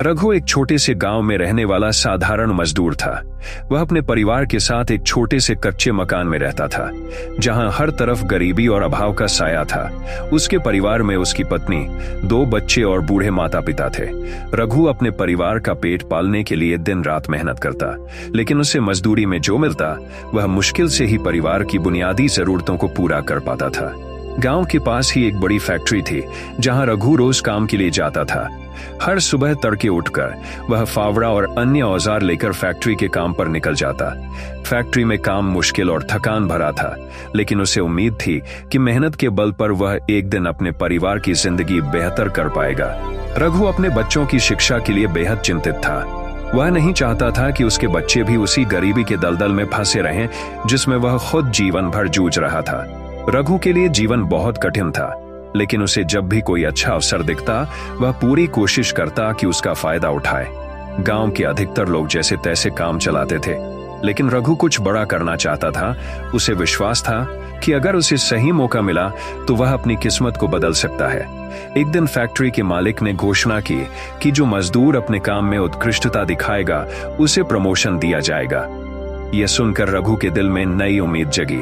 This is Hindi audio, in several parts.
रघु एक छोटे से गांव में रहने वाला साधारण मजदूर था। वह अपने परिवार के साथ एक छोटे से कच्चे मकान में रहता था, जहां हर तरफ गरीबी और अभाव का साया था। उसके परिवार में उसकी पत्नी, 2 बच्चे और बूढ़े माता पिता थे। रघु अपने परिवार का पेट पालने के लिए दिन रात मेहनत करता, लेकिन उसे मजदूरी में जो मिलता वह मुश्किल से ही परिवार की बुनियादी जरूरतों को पूरा कर पाता था। गांव के पास ही एक बड़ी फैक्ट्री थी, जहां रघु रोज काम के लिए जाता था। हर सुबह तड़के उठकर वह फावड़ा और अन्य औजार लेकर फैक्ट्री के काम पर निकल जाता। फैक्ट्री में काम मुश्किल और थकान भरा था, लेकिन उसे उम्मीद थी कि मेहनत के बल पर वह एक दिन अपने परिवार की जिंदगी बेहतर कर पाएगा। रघु अपने बच्चों की शिक्षा के लिए बेहद चिंतित था। वह नहीं चाहता था कि उसके बच्चे भी उसी गरीबी के दलदल में फंसे रहें जिसमें वह खुद जीवन भर जूझ रहा था। रघु के लिए जीवन बहुत कठिन था, लेकिन उसे जब भी कोई अच्छा अवसर दिखता वह पूरी कोशिश करता कि उसका फायदा उठाए। गांव के अधिकतर लोग जैसे तैसे काम चलाते थे, लेकिन रघु कुछ बड़ा करना चाहता था। उसे विश्वास था कि अगर उसे सही मौका मिला तो वह अपनी किस्मत को बदल सकता है। एक दिन फैक्ट्री के मालिक ने घोषणा की कि जो मजदूर अपने काम में उत्कृष्टता दिखाएगा उसे प्रमोशन दिया जाएगा। यह सुनकर रघु के दिल में नई उम्मीद जगी।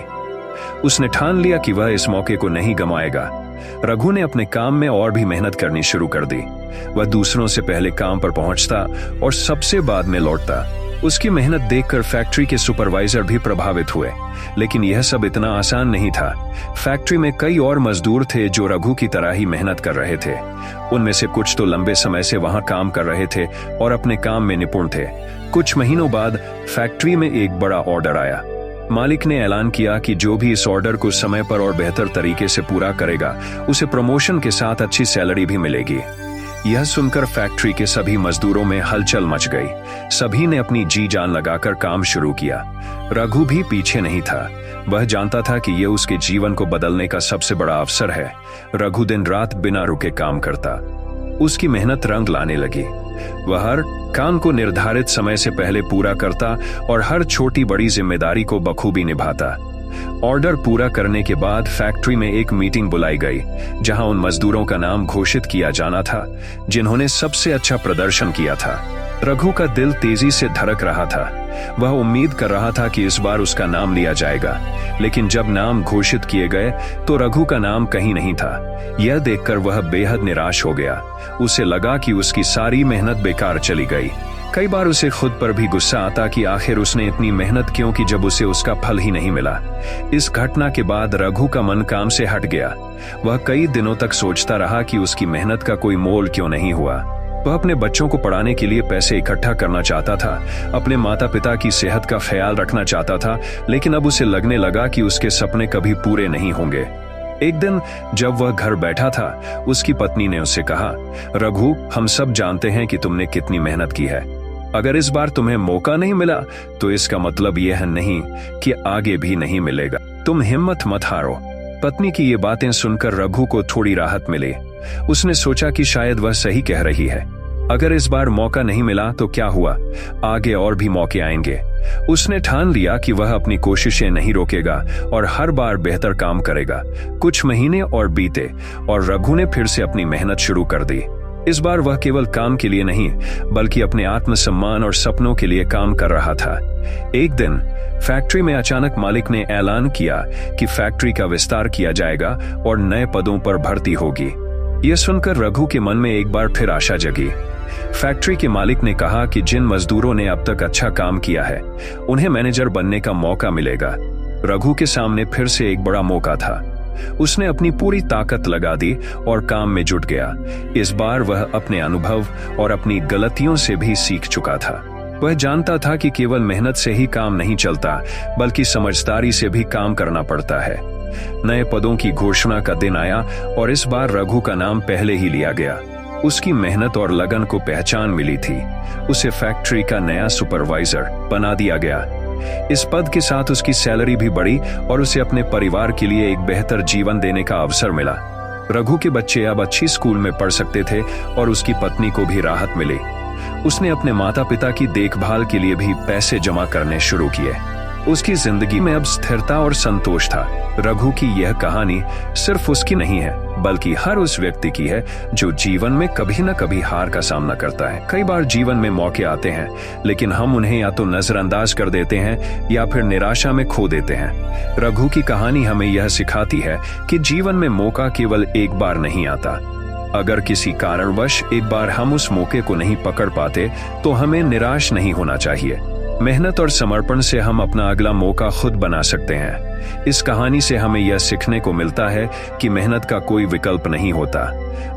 उसने ठान लिया कि वह इस मौके को नहीं गंवाएगा। रघु ने अपने काम में और भी मेहनत करनी शुरू कर दी। वह दूसरों से पहले काम पर पहुंचता और सबसे बाद में लौटता। उसकी मेहनत देखकर फैक्ट्री के सुपरवाइजर भी प्रभावित हुए, लेकिन यह सब इतना आसान नहीं था। फैक्ट्री में कई और मजदूर थे जो रघु की तरह ही मेहनत कर रहे थे। उनमें से कुछ तो लंबे समय से वहां काम कर रहे थे और अपने काम में निपुण थे। कुछ महीनों बाद फैक्ट्री में एक बड़ा ऑर्डर आया। मालिक ने ऐलान किया कि जो भी इस ऑर्डर को समय पर और बेहतर तरीके से पूरा करेगा उसे प्रमोशन के साथ अच्छी सैलरी भी मिलेगी। यह सुनकर फैक्ट्री के सभी मजदूरों में हलचल मच गई। सभी ने अपनी जी जान लगाकर काम शुरू किया। रघु भी पीछे नहीं था। वह जानता था कि यह उसके जीवन को बदलने का सबसे बड़ा अवसर है। रघु दिन रात बिना रुके काम करता। उसकी मेहनत रंग लाने लगी। वह हर काम को निर्धारित समय से पहले पूरा करता और हर छोटी बड़ी जिम्मेदारी को बखूबी निभाता। ऑर्डर पूरा करने के बाद फैक्ट्री में एक मीटिंग बुलाई गई, जहां उन मजदूरों का नाम घोषित किया जाना था जिन्होंने सबसे अच्छा प्रदर्शन किया था। रघु का दिल तेजी से धड़क रहा था। वह उम्मीद कर रहा था कि इस बार उसका नाम लिया जाएगा, लेकिन जब नाम घोषित किए गए तो रघु का नाम कहीं नहीं था। यह देखकर वह बेहद निराश हो गया। उसे लगा कि उसकी सारी मेहनत बेकार चली गई। कई बार उसे खुद पर भी गुस्सा आता कि आखिर उसने इतनी मेहनत क्यों की जब उसे उसका फल ही नहीं मिला। इस घटना के बाद रघु का मन काम से हट गया। वह कई दिनों तक सोचता रहा कि उसकी मेहनत का कोई मोल क्यों नहीं हुआ। वह अपने बच्चों को पढ़ाने के लिए पैसे इकट्ठा करना चाहता था, अपने माता पिता की सेहत का ख्याल रखना चाहता था, लेकिन अब उसे लगने लगा कि उसके सपने कभी पूरे नहीं होंगे। एक दिन जब वह घर बैठा था, उसकी पत्नी ने उससे कहा, रघु, हम सब जानते हैं कि तुमने कितनी मेहनत की है। अगर इस बार तुम्हें मौका नहीं मिला तो इसका मतलब यह नहीं कि आगे भी नहीं मिलेगा। तुम हिम्मत मत हारो। पत्नी की ये बातें सुनकर रघु को थोड़ी राहत मिली। उसने सोचा कि शायद वह सही कह रही है। अगर इस बार मौका नहीं मिला तो क्या हुआ, आगे और भी मौके आएंगे। उसने ठान लिया कि वह अपनी कोशिशें नहीं रोकेगा और हर बार बेहतर काम करेगा। कुछ महीने और बीते और रघु ने फिर से अपनी मेहनत शुरू कर दी। इस बार वह केवल काम के लिए नहीं, बल्कि अपने आत्मसम्मान और सपनों के लिए काम कर रहा था। एक दिन फैक्ट्री में अचानक मालिक ने ऐलान किया कि फैक्ट्री का विस्तार किया जाएगा और नए पदों पर भर्ती होगी। यह सुनकर रघु के मन में एक बार फिर आशा जगी। फैक्ट्री के मालिक ने कहा कि जिन मजदूरों ने अब तक अच्छा काम किया है उन्हें मैनेजर बनने का मौका मिलेगा। रघु के सामने फिर से एक बड़ा मौका था। उसने अपनी पूरी ताकत लगा दी और काम में जुट गया। इस बार वह अपने अनुभव और अपनी गलतियों से भी सीख चुका था। वह जानता था कि केवल मेहनत से ही काम नहीं चलता, बल्कि समझदारी से भी काम करना पड़ता है। नए पदों की घोषणा का दिन आया और इस बार रघु का नाम पहले ही लिया गया। उसकी मेहनत और लगन को पहचान मिली थी। उसे फैक्ट्री का नया सुपरवाइजर बना दिया गया। इस पद के साथ उसकी सैलरी भी बढ़ी और उसे अपने परिवार के लिए एक बेहतर जीवन देने का अवसर मिला। रघु के बच्चे अब अच्छी स्कूल में पढ़ सकते थे और उसकी पत्नी को भी राहत मिली। उसने अपने माता पिता की देखभाल के लिए भी पैसे जमा करने शुरू किए। उसकी जिंदगी में अब स्थिरता और संतोष था। रघु की यह कहानी सिर्फ उसकी नहीं है, बल्कि हर उस व्यक्ति की है जो जीवन में कभी न कभी हार का सामना करता है। कई बार जीवन में मौके आते हैं, लेकिन हम उन्हें या तो नजरअंदाज कर देते हैं या फिर निराशा में खो देते हैं। रघु की कहानी हमें यह सिखाती है कि जीवन में मौका केवल एक बार नहीं आता। अगर किसी कारणवश एक बार हम उस मौके को नहीं पकड़ पाते, तो हमें निराश नहीं होना चाहिए। मेहनत और समर्पण से हम अपना अगला मौका खुद बना सकते हैं। इस कहानी से हमें यह सीखने को मिलता है कि मेहनत का कोई विकल्प नहीं होता।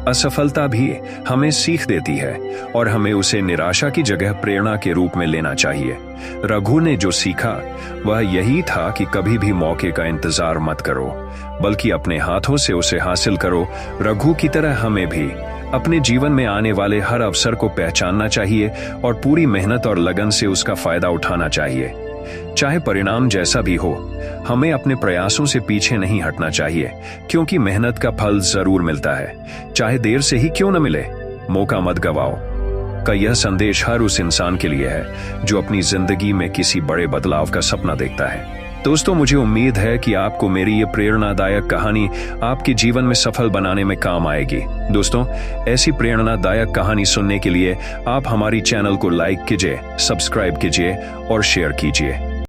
असफलता भी हमें सीख देती है और हमें उसे निराशा की जगह प्रेरणा के रूप में लेना चाहिए। रघु ने जो सीखा वह यही था कि कभी भी मौके का इंतजार मत करो, बल्कि अपने हाथों से उसे हासिल करो। रघु की तरह हमें भी अपने जीवन में आने वाले हर अवसर को पहचानना चाहिए और पूरी मेहनत और लगन से उसका फायदा उठाना चाहिए। चाहे परिणाम जैसा भी हो, हमें अपने प्रयासों से पीछे नहीं हटना चाहिए, क्योंकि मेहनत का फल जरूर मिलता है, चाहे देर से ही क्यों न मिले। मौका मत गवाओ का यह संदेश हर उस इंसान के लिए है जो अपनी जिंदगी में किसी बड़े बदलाव का सपना देखता है। दोस्तों, मुझे उम्मीद है कि आपको मेरी ये प्रेरणादायक कहानी आपके जीवन में सफल बनाने में काम आएगी। दोस्तों, ऐसी प्रेरणादायक कहानी सुनने के लिए आप हमारी चैनल को लाइक कीजिए, सब्सक्राइब कीजिए और शेयर कीजिए।